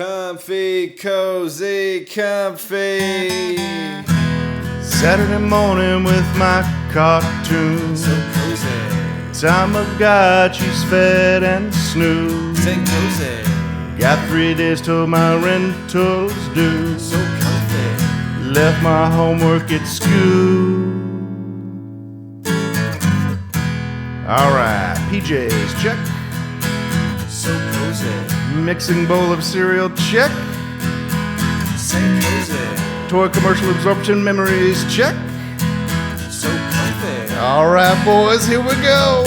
Comfy, cozy, comfy. Saturday morning with my cartoons. So cozy. Time I've got, she's fed and snoozed. Say cozy. Got 3 days till my rental's due. So comfy. Left my homework at school. Alright, PJs, check. So cozy. Mixing bowl of cereal, check. Say cozy. Toy commercial absorption memories, check. So comfy. Alright, boys, here we go.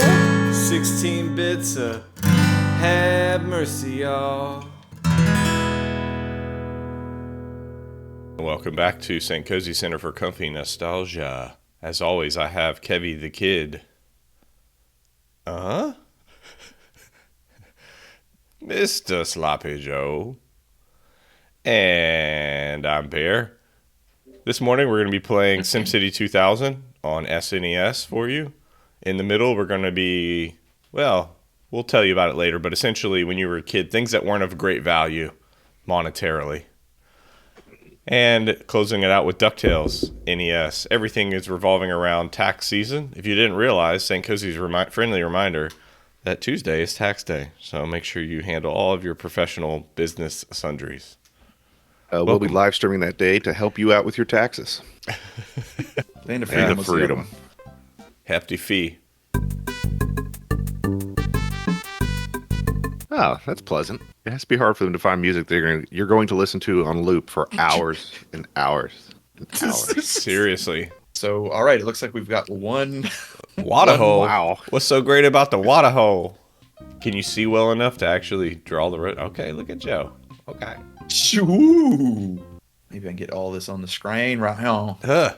16 bits of have mercy, y'all. Welcome back to St. Kozhee Center for Comfy Nostalgia. As always, I have Kevy the Kid. Mr. Sloppy Joe. And I'm Bear. This morning we're going to be playing SimCity 2000 on SNES for you. In the middle we're going to be, well, we'll tell you about it later, but essentially when you were a kid, things that weren't of great value monetarily. And closing it out with DuckTales, NES. Everything is revolving around tax season. If you didn't realize, St. Kozhee's friendly reminder that Tuesday is tax day. So make sure you handle all of your professional business sundries. We'll be live streaming that day to help you out with your taxes. Land of Freedom. Freedom. Freedom. Hefty fee. Oh, that's pleasant. It has to be hard for them to find music you're going to listen to on loop for hours and hours and hours. Seriously. So, all right, it looks like we've got one. Water hole. Wow. What's so great about the water hole? Can you see well enough to actually draw the road? Okay, look at Joe. Okay. Shoo! Maybe I can get all this on the screen right now. Huh.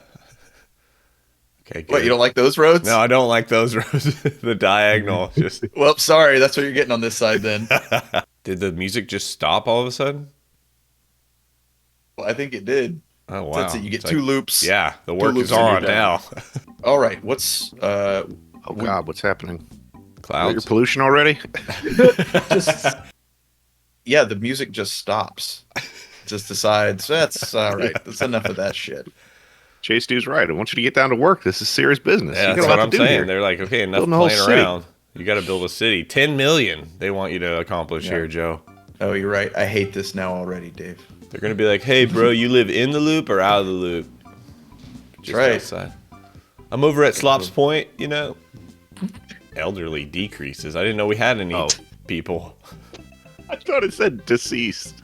Okay, good. What, you don't like those roads? No, I don't like those roads. The diagonal just. Well, sorry, that's what you're getting on this side then. Did the music just stop all of a sudden? Well, I think it did. Oh wow! So that's it. You get It's two like- loops. Yeah, the work loops is and you're on done. now. All right, what's Oh, God, what's happening? Your Clouds. pollution already? just? Yeah, the music just stops. Just decides that's all right. That's enough of that shit. Chase Dude's right. I want you to get down to work. This is serious business. Yeah, You that's got a lot what I'm to do saying. here. They're like, okay, enough Building a whole playing city. around. You got to build a city. 10 million. They want you to accomplish here, Joe. Oh, you're right. I hate this now already, Dave. They're gonna be like, hey, bro, you live in the loop or out of the loop? Just right. outside. I'm over at Slop's Point. You know, elderly decreases. I didn't know we had any people. I thought it said deceased.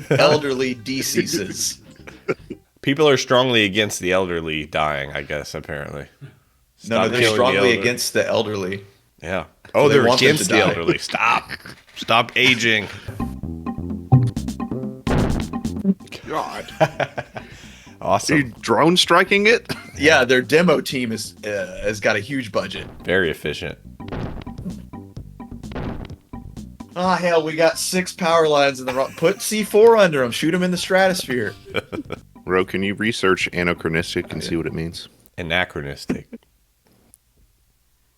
Elderly deceases. People are strongly against the elderly dying, I guess, apparently. No, Stop they're killing the strongly elderly. against the elderly. Yeah. Oh, they they're want them against to the die. elderly. Stop. Stop aging. God. Are you Awesome. drone striking it? Yeah, their demo team has got a huge budget. Very efficient. Oh, hell, we got 6 power lines in the wrong. Put C4 under them. Shoot them in the stratosphere. Ro, can you research anachronistic and see what it means? Anachronistic.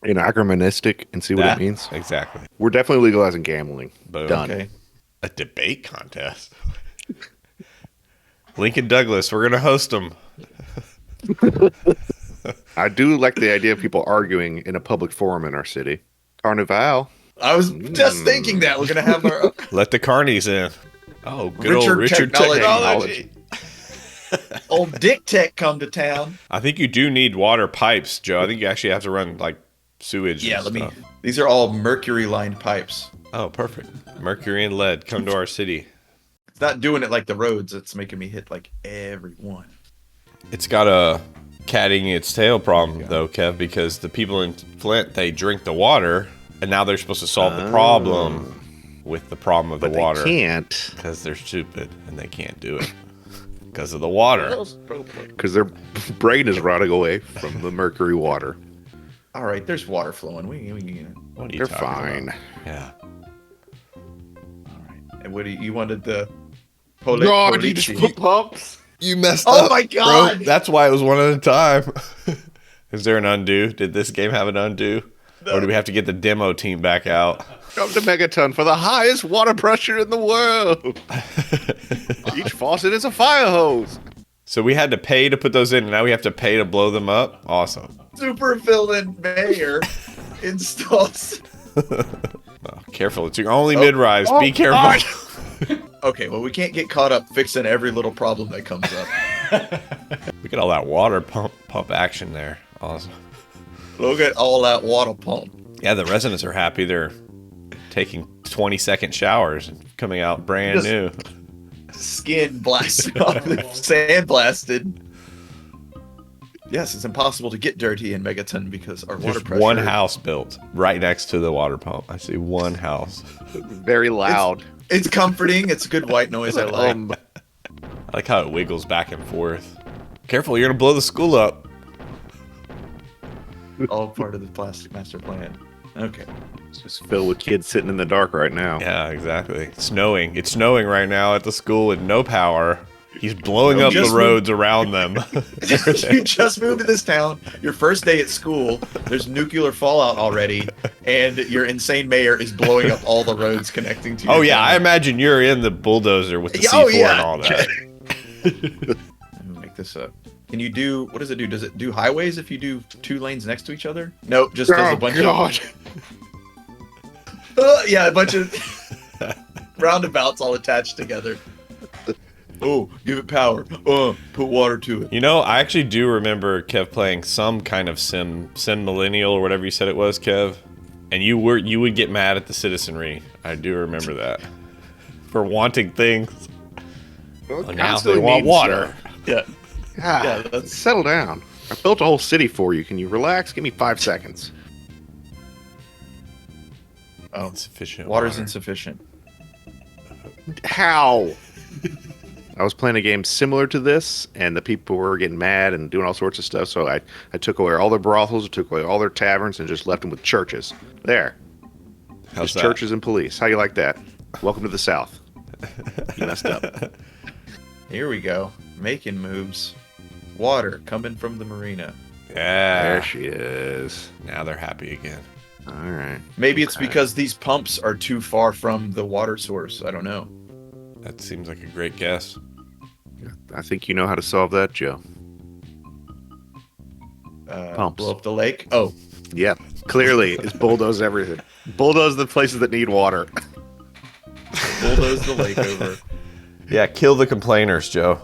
Anachronistic and see what That- it means? Exactly. We're definitely legalizing gambling. Boom. Done. Okay. A debate contest. Lincoln Douglas, we're gonna host them. I do like the idea of people arguing in a public forum in our city. Carnival. I was just thinking that. We're going to have our Let the carnies in. Oh, good old Richard Technology. Technology. old Dick Tech come to town. I think you do need water pipes, Joe. I think you actually have to run like sewage. Yeah, and let me. stuff. These are all mercury lined pipes. Oh, perfect. Mercury and lead come to our city. It's not doing it like the roads. It's making me hit like every one. It's got a catting its tail problem though, Kev, because the people in Flint, they drink the water, and now they're supposed to solve the problem with the problem of But the water. they can't. Because they're stupid and they can't do it because of the water. Because their brain is rotting away from the mercury water. All right, there's water flowing. What are you They're talking fine. about? Yeah. All right. And what do you wanted the pumps. You messed Oh up. my God. Bro. That's why it was one at a time. Is there an undo? Did this game have an undo? Or do we have to get the demo team back out? Come to Megaton for the highest water pressure in the world. Each faucet is a fire hose. So we had to pay to put those in, and now we have to pay to blow them up? Awesome. Super villain mayor installs. Oh, careful, it's your only mid-rise. Be careful. Okay, well, we can't get caught up fixing every little problem that comes up. Look at all that water pump action there. Awesome. Look at all that water pump. Yeah, the residents are happy. They're taking 20-second showers and coming out brand new. Skin blasted off, sand blasted. Yes, it's impossible to get dirty in Megaton because our water There's pressure. one house built right next to the water pump. I see one house. Very loud. It's comforting. It's good white noise. I like. I like how it wiggles back and forth. Careful, you're gonna blow the school up. All part of the plastic master plan. Okay. It's just filled with kids sitting in the dark right now. Yeah, exactly. It's snowing. It's snowing right now at the school with no power. He's blowing up the roads around them. You just moved to this town. Your first day at school. There's nuclear fallout already, and your insane mayor is blowing up all the roads connecting to. Oh your yeah, town. I imagine you're in the bulldozer with the C4 and all that. Let me make this up. Can you do, what does it do? Does it do highways if you do 2 lanes next to each other? Nope, just does a bunch of... yeah, a bunch of roundabouts all attached together. Oh, give it power. Put water to it. You know, I actually do remember Kev playing some kind of Sim Millennial or whatever you said it was, Kev. And you would get mad at the citizenry. I do remember that. For wanting things. Well, Oh, now they want water. Yeah. Yeah, that's... settle down. I built a whole city for you. Can you relax? Give me 5 seconds. Oh, Insufficient water's water. insufficient. How? I was playing a game similar to this, and the people were getting mad and doing all sorts of stuff, so I took away all their brothels, took away all their taverns, and just left them with churches. There. How's Just that? churches and police. How you like that? Welcome to the South. You messed up. Here we go. Making moves. Water coming from the marina. Yeah. There she is. Now they're happy again. All right. Maybe it's Okay. because these pumps are too far from the water source. I don't know. That seems like a great guess. I think you know how to solve that, Joe. Pumps. Blow up the lake. Oh, Yeah, clearly, it's bulldoze everything. Bulldoze the places that need water. bulldoze the lake over. Yeah, kill the complainers, Joe.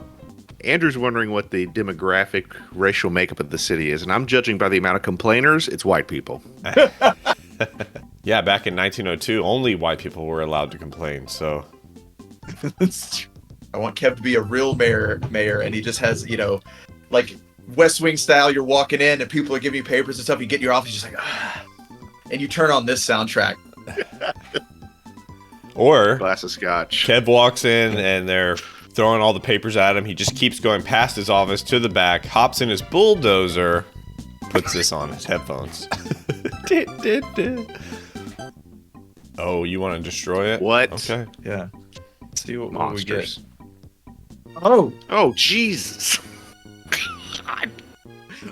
Andrew's wondering what the demographic racial makeup of the city is, and I'm judging by the amount of complainers, it's white people. Yeah, back in 1902, only white people were allowed to complain, so... I want Kev to be a real mayor, and he just has, you know, like West Wing style. You're walking in, and people are giving you papers and stuff. You get in your office, just like, and you turn on this soundtrack. Or Glass of scotch. Kev walks in, and they're throwing all the papers at him. He just keeps going past his office to the back, hops in his bulldozer, puts this on his headphones. Oh, you want to destroy it? What? Okay. Yeah. Let's see what we Monsters. get. Oh. Oh, Jesus.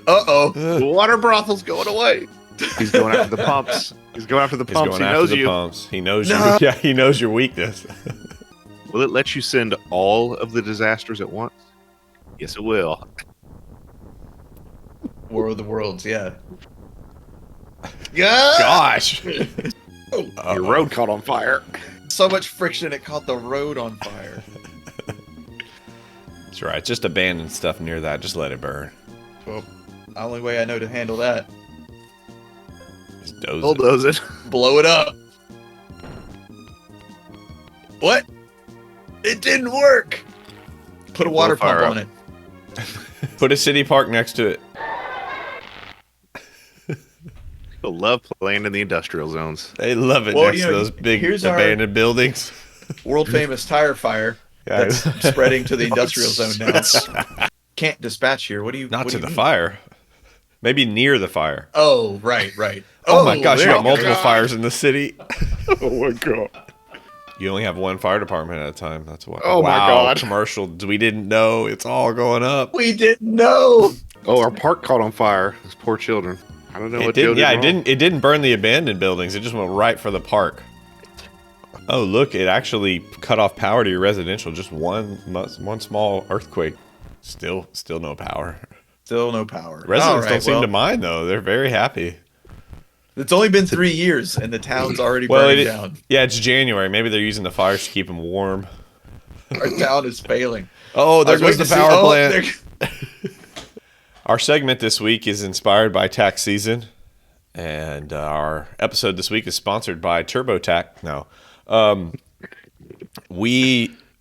Uh-oh. The water brothel's going away. He's going after the pumps. He's going after the He's pumps. going He after knows the you. pumps. He knows No. you. Yeah, he knows your weakness. Will it let you send all of the disasters at once? Yes, it will. War of the Worlds, yeah. Gosh. Your road caught on fire. So much friction, it caught the road on fire. That's right. Just abandon stuff near that. Just let it burn. Well, the only way I know to handle that, Just doze it. Bulldoze it. blow it up. What? It didn't work. Put a water fire pump up. on it. Put a city park next to it. People love playing in the industrial zones. They love it Well, next you to know, those big here's our- abandoned buildings. World famous tire fire Yeah. that's spreading to the industrial zone now. Can't dispatch here. What do you? Not what to do the you mean? fire. Maybe near the fire. Oh, right. Oh, my gosh, you there got multiple fires in the city. Oh my god. You only have one fire department at a time. That's why. Oh, my wow, God. Commercial. We didn't know. It's all going up. We didn't know. Oh, our park caught on fire. Those poor children. I don't know It what didn't. Joe did Yeah, wrong. it didn't burn the abandoned buildings. It just went right for the park. Oh, look! It actually cut off power to your residential. Just one small earthquake. Still no power. Still no power. Residents don't seem to mind though. They're very happy. It's only been 3 years and the town's already Well, burning down. yeah, it's January. Maybe they're using the fires to keep them warm. Our town is failing. Oh, there goes the power plant. there- Our segment this week is inspired by tax season, and our episode this week is sponsored by TurboTax. No,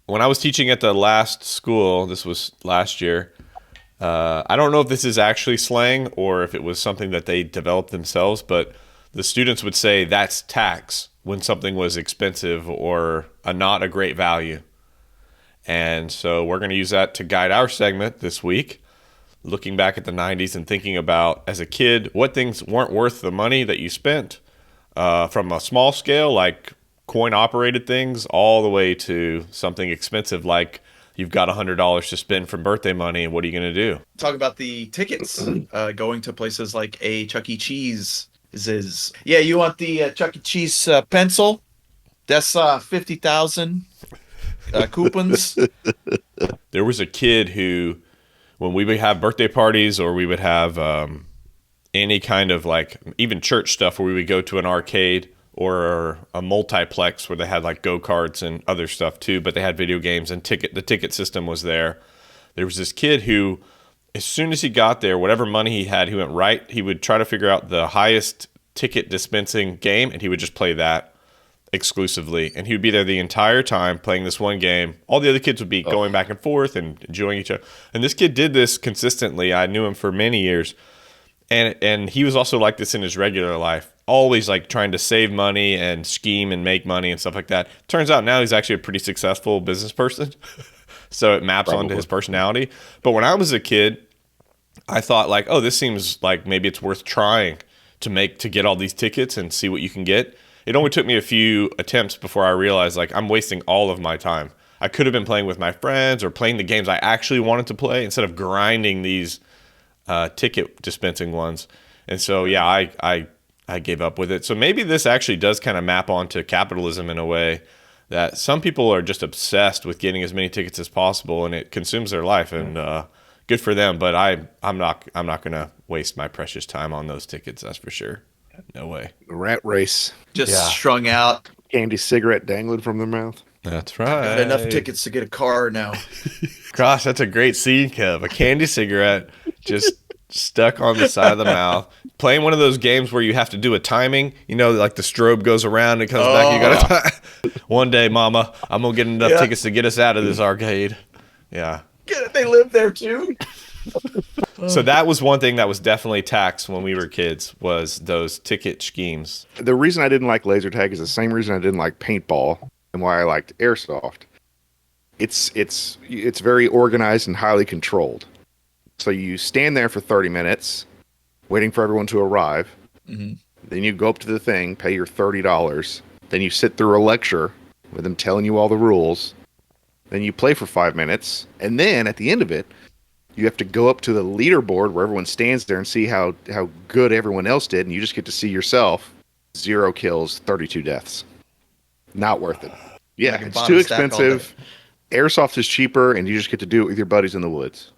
when I was teaching at the last school, this was last year. I don't know if this is actually slang or if it was something that they developed themselves, but the students would say that's tax when something was expensive or not a great value. And so we're going to use that to guide our segment this week, looking back at the 90s and thinking about, as a kid, what things weren't worth the money that you spent, from a small scale, like coin-operated things, all the way to something expensive like you've got $100 to spend from birthday money, and what are you going to do? Talk about the tickets going to places like a Chuck E. Cheese. Yeah, you want the Chuck E. Cheese pencil? That's 50,000 coupons. There was a kid who, when we would have birthday parties or we would have any kind of like even church stuff where we would go to an arcade or a multiplex where they had like go-karts and other stuff too, but they had video games and the ticket system was there. There was this kid who, as soon as he got there, whatever money he had, he would try to figure out the highest ticket dispensing game, and he would just play that exclusively. And he would be there the entire time playing this one game. All the other kids would be going back and forth and enjoying each other. And this kid did this consistently. I knew him for many years. And he was also like this in his regular life, always like trying to save money and scheme and make money and stuff like that. Turns out now he's actually a pretty successful business person. So it maps onto his personality. But when I was a kid, I thought like, oh, this seems like maybe it's worth trying to get all these tickets and see what you can get. It only took me a few attempts before I realized like I'm wasting all of my time. I could have been playing with my friends or playing the games I actually wanted to play instead of grinding these ticket dispensing ones. And so, yeah, I gave up with it. So maybe this actually does kind of map onto capitalism in a way that some people are just obsessed with getting as many tickets as possible, and it consumes their life. And good for them. But I'm not going to waste my precious time on those tickets. That's for sure. No way. Rat race. Just strung out. Candy cigarette dangling from their mouth. That's right. Got enough tickets to get a car now. Gosh, that's a great scene, Kev. A candy cigarette just stuck on the side of the mouth. Playing one of those games where you have to do a timing. You know, like the strobe goes around and comes back. You got to one day, Mama, I'm going to get enough tickets to get us out of this arcade. Yeah. They live there too. So that was one thing that was definitely taxed when we were kids, was those ticket schemes. The reason I didn't like laser tag is the same reason I didn't like paintball and why I liked airsoft. It's very organized and highly controlled. So you stand there for 30 minutes waiting for everyone to arrive. Mm-hmm. Then you go up to the thing, pay your $30. Then you sit through a lecture with them telling you all the rules. Then you play for 5 minutes. And then at the end of it, you have to go up to the leaderboard where everyone stands there and see how good everyone else did. And you just get to see yourself. 0 kills, 32 deaths. Not worth it. Yeah, it's too expensive. Airsoft is cheaper, and you just get to do it with your buddies in the woods.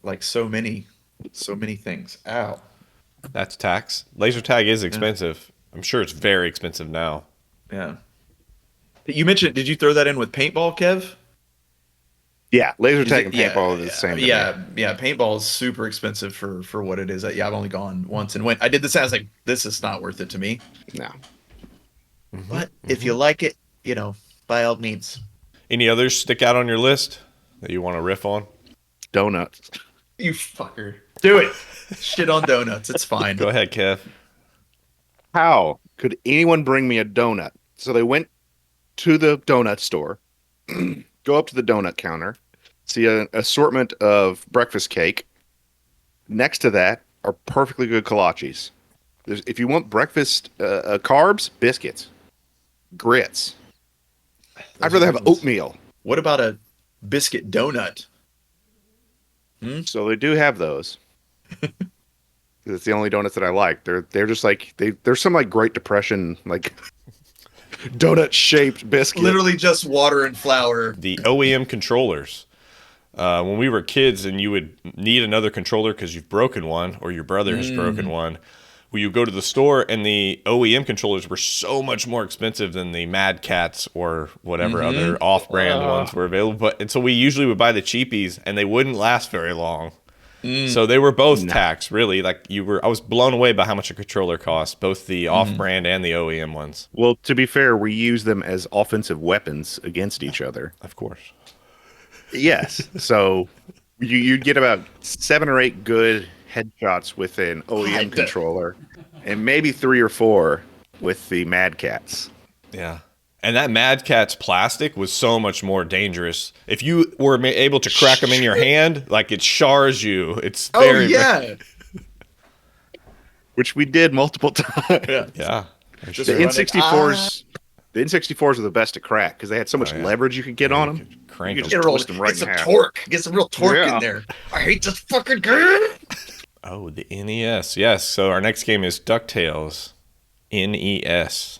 Like so many things. Ow. That's tax. Laser tag is expensive. I'm sure it's very expensive now. Yeah. You mentioned, did you throw that in with paintball, Kev? Yeah, laser tag and paintball is the same. Yeah, paintball is super expensive for what it is. Yeah, I've only gone once, and when I did this, I was like, this is not worth it to me. No. But if you like it, by all means. Any others stick out on your list that you want to riff on? Donuts. You fucker. Do it. Shit on donuts. It's fine. Go ahead, Kev. How could anyone bring me a donut? So they went to the donut store, go up to the donut counter, see an assortment of breakfast cake. Next to that are perfectly good kolaches. If you want breakfast carbs, biscuits, grits. I'd rather have oatmeal. What about a biscuit donut? So they do have those. It's the only donuts that I like. They're just like there's some like Great Depression like donut shaped biscuit. Literally just water and flour. The OEM controllers. When we were kids and you would need another controller because you've broken one or your brother has broken one, well, you go to the store and the OEM controllers were so much more expensive than the Mad Cats or whatever other off-brand ones were available. And so we usually would buy the cheapies and they wouldn't last very long. So they were both taxed, really. Like I was blown away by how much a controller cost, both the off-brand and the OEM ones. Well, to be fair, we use them as offensive weapons against each other. Of course. Yes. So you'd get about 7 or 8 good headshots with an OEM controller, and maybe 3 or 4 with the Mad Cats. Yeah. And that Mad Cat's plastic was so much more dangerous. If you were able to crack them in your hand, like it shars you. It's very, Which we did multiple times. Yeah. The N64s. The N64s are the best to crack because they had so much leverage you could get on them. Crank You them. could just twist them right Get some in half. torque. Get some real torque in there. I hate this fucking game. Oh, the NES. Yes. So our next game is DuckTales. NES.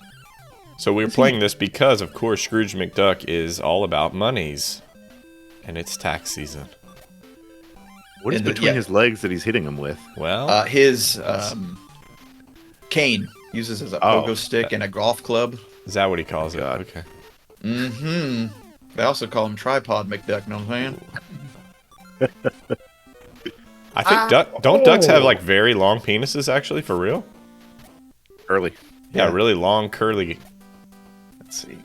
So we're playing this because, of course, Scrooge McDuck is all about monies. And it's tax season. What is between his legs that he's hitting them with? Well, His cane uses as a pogo stick and a golf club. is that what he calls it? Okay. They also call him Tripod McDuck, know what I'm saying? I think don't ducks have like very long penises actually, for real? Early. Yeah, really long, curly. Let's see.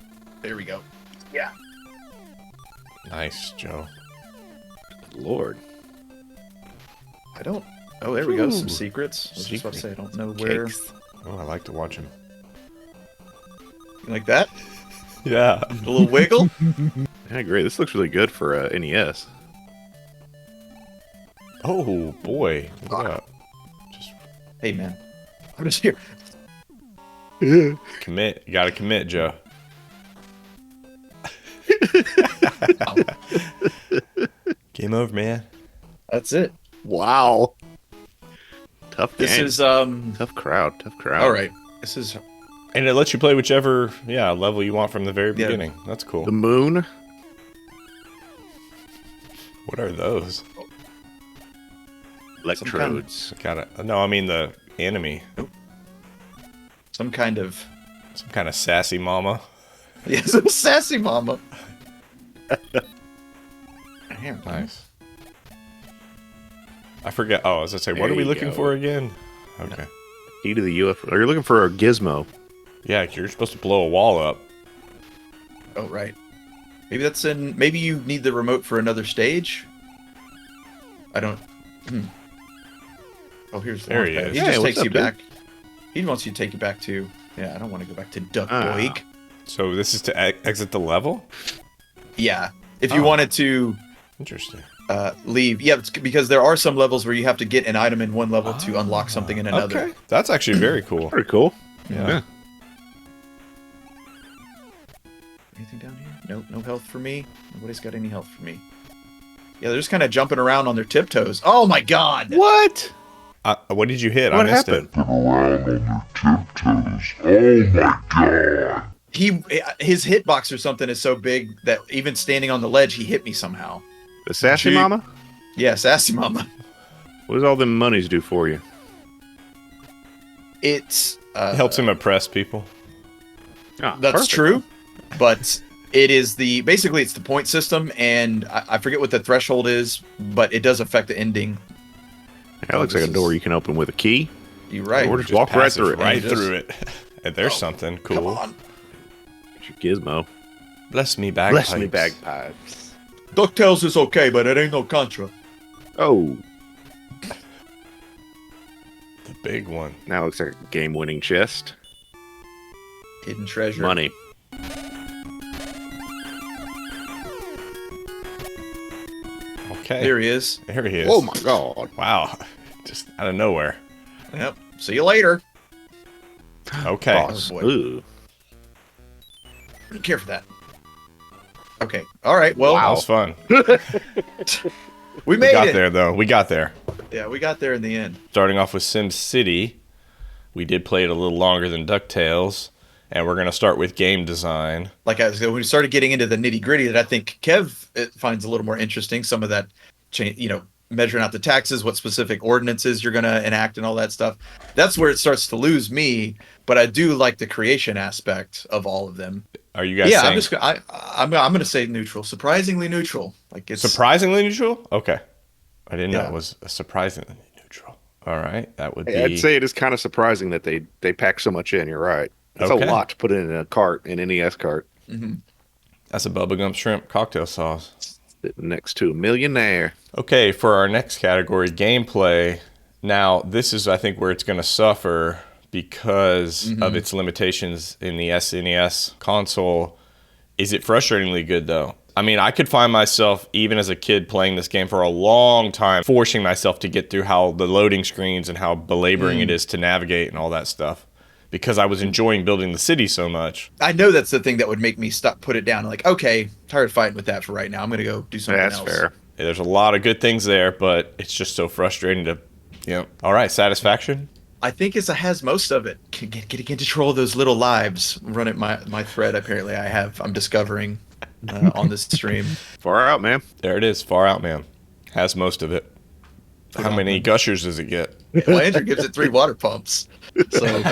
There we go. Nice, Joe. Lord. I don't... Oh, there we go. Some secrets. I was just about to say, I don't know where... Cakes. Oh, I like to watch him. You like that? Yeah. A little wiggle? I agree. This looks really good for NES. Oh boy. Look at that. Just Hey, man. I'm just here. commit. You gotta commit, Joe. Game over, man. That's it. Wow. Tough game. This is, Tough crowd. All right. This is... And it lets you play whichever level you want from the very beginning. That's cool. The moon. What are those? Electrodes. No, I mean the enemy. Some kind of... Some kind of sassy mama. Yeah, some sassy mama. Damn. Nice. I forget. Oh, as I say, what There are we you looking go. for again? Okay. Key to the UFO. You're looking for a gizmo. Yeah, you're supposed to blow a wall up. Oh, right. Maybe that's in... Maybe you need the remote for another stage? I don't... Oh, here's the There he launch pad. is. He Hey, just what's takes up, you dude? back. He wants you to take you back to... Yeah, I don't want to go back to Duck Boig. So this is to exit the level? Yeah. If you wanted to Interesting. leave... Yeah, it's because there are some levels where you have to get an item in one level to unlock something in another. Okay. That's actually very cool. Pretty cool. Yeah. Anything down here? No health for me. Nobody's got any health for me. Yeah, they're just kind of jumping around on their tiptoes. Oh my god! What? What did you hit? What I missed happened? it. His hitbox or something is so big that even standing on the ledge, he hit me somehow. The sassy Gee. mama? Yeah, sassy mama. What does all them monies do for you? It's It helps him oppress people. that's true, but it is basically it's the point system, and I forget what the threshold is, but it does affect the ending. That looks like a door you can open with a key. You're right. Or just walk right Passes through it. Right Just- through it. And there's something cool. Come on. It's your gizmo. Bless me bagpipes. Bless me bagpipes. DuckTales is okay, but it ain't no Contra. Oh, The big one. now it looks like a game-winning chest. Hidden treasure. Money. Okay. There he is. There he is. Oh my god. Wow. Just out of nowhere. Yep. See you later. Okay. Boss. boy. Ooh. I don't care for that. Okay. All right. Well, That was fun. we We made got it. there, though. We got there. Yeah, we got there in the end. Starting off with SimCity. We did play it a little longer than DuckTales. And we're going to start with game design. Like I was, when we started getting into the nitty gritty, that I think Kev finds a little more interesting. Some of that, measuring out the taxes, what specific ordinances you're going to enact, and all that stuff. That's where it starts to lose me. But I do like the creation aspect of all of them. Are you guys? Yeah, saying... I'm going to say neutral, surprisingly neutral. Like it's surprisingly neutral. Okay, I didn't know it was surprisingly neutral. All right, that would be. I'd say it is kind of surprising that they pack so much in. You're right. It's a lot to put in a cart, an NES cart. Mm-hmm. That's a bubblegum shrimp cocktail sauce. Sitting next to a millionaire. Okay, for our next category, gameplay. Now, this is, I think, where it's going to suffer because of its limitations in the SNES console. Is it frustratingly good, though? I mean, I could find myself, even as a kid, playing this game for a long time, forcing myself to get through how the loading screens and how belaboring it is to navigate and all that stuff, because I was enjoying building the city so much. I know that's the thing that would make me put it down. Like, okay, tired of fighting with that for right now. I'm going to go do something else. That's fair. Yeah, there's a lot of good things there, but it's just so frustrating to, All right, satisfaction? I think it has most of it. Getting in control of those little lives. Running my thread, apparently I'm discovering on this stream. Far out, man. There it is, far out, man. Has most of it. How many gushers does it get? Well, Andrew gives it 3 water pumps. So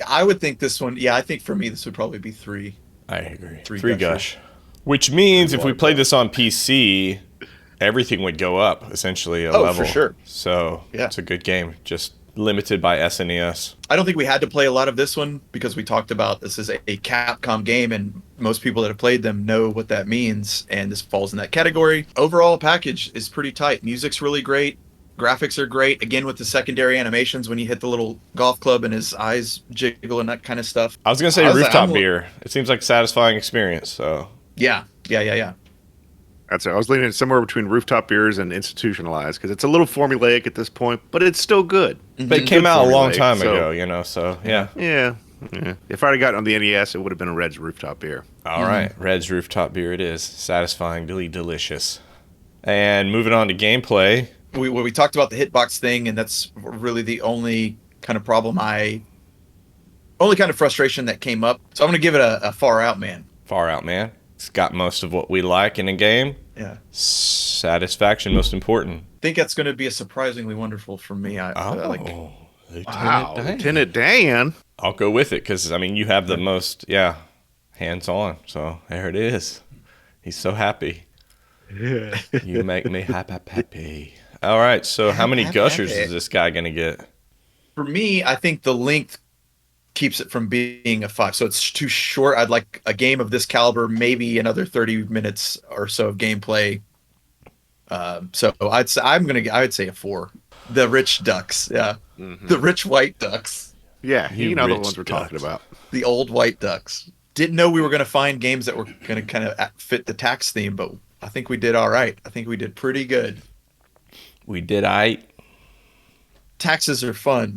I would think this one, I think for me this would probably be 3. I agree. 3 gush. Which means if we played this on PC, everything would go up, essentially, a level. For sure. So it's a good game, just limited by SNES. I don't think we had to play a lot of this one because we talked about this is a Capcom game, and most people that have played them know what that means, and this falls in that category. Overall package is pretty tight. Music's really great. Graphics are great. Again, with the secondary animations when you hit the little golf club and his eyes jiggle and that kind of stuff. I was going to say rooftop beer. It seems like a satisfying experience. So Yeah. That's it. I was leaning somewhere between rooftop beers and institutionalized because it's a little formulaic at this point, but it's still good. But it came out a long time ago, so yeah. Yeah. If I'd have gotten on the NES, it would have been a Red's rooftop beer. All right. Red's rooftop beer it is. Satisfyingly delicious. And moving on to gameplay. We talked about the hitbox thing, and that's really the only kind of problem only kind of frustration that came up. So I'm going to give it a far out, man. Far out, man. It's got most of what we like in a game. Yeah. Satisfaction, most important. I think that's going to be a surprisingly wonderful for me. Lieutenant Dan. I'll go with it because, you have the most, hands-on. So there it is. He's so happy. Yeah. You make me happy. All right, so how many gushers is this guy going to get? For me, I think the length keeps it from being a 5. So it's too short. I'd like a game of this caliber, maybe another 30 minutes or so of gameplay. So I'd say a 4. The rich ducks, the rich white ducks. Yeah, you know the ones we're ducks. talking about. The old white ducks. Didn't know we were going to find games that were going to kind of fit the tax theme, but I think we did all right. I think we did pretty good. We did all right. Taxes are fun.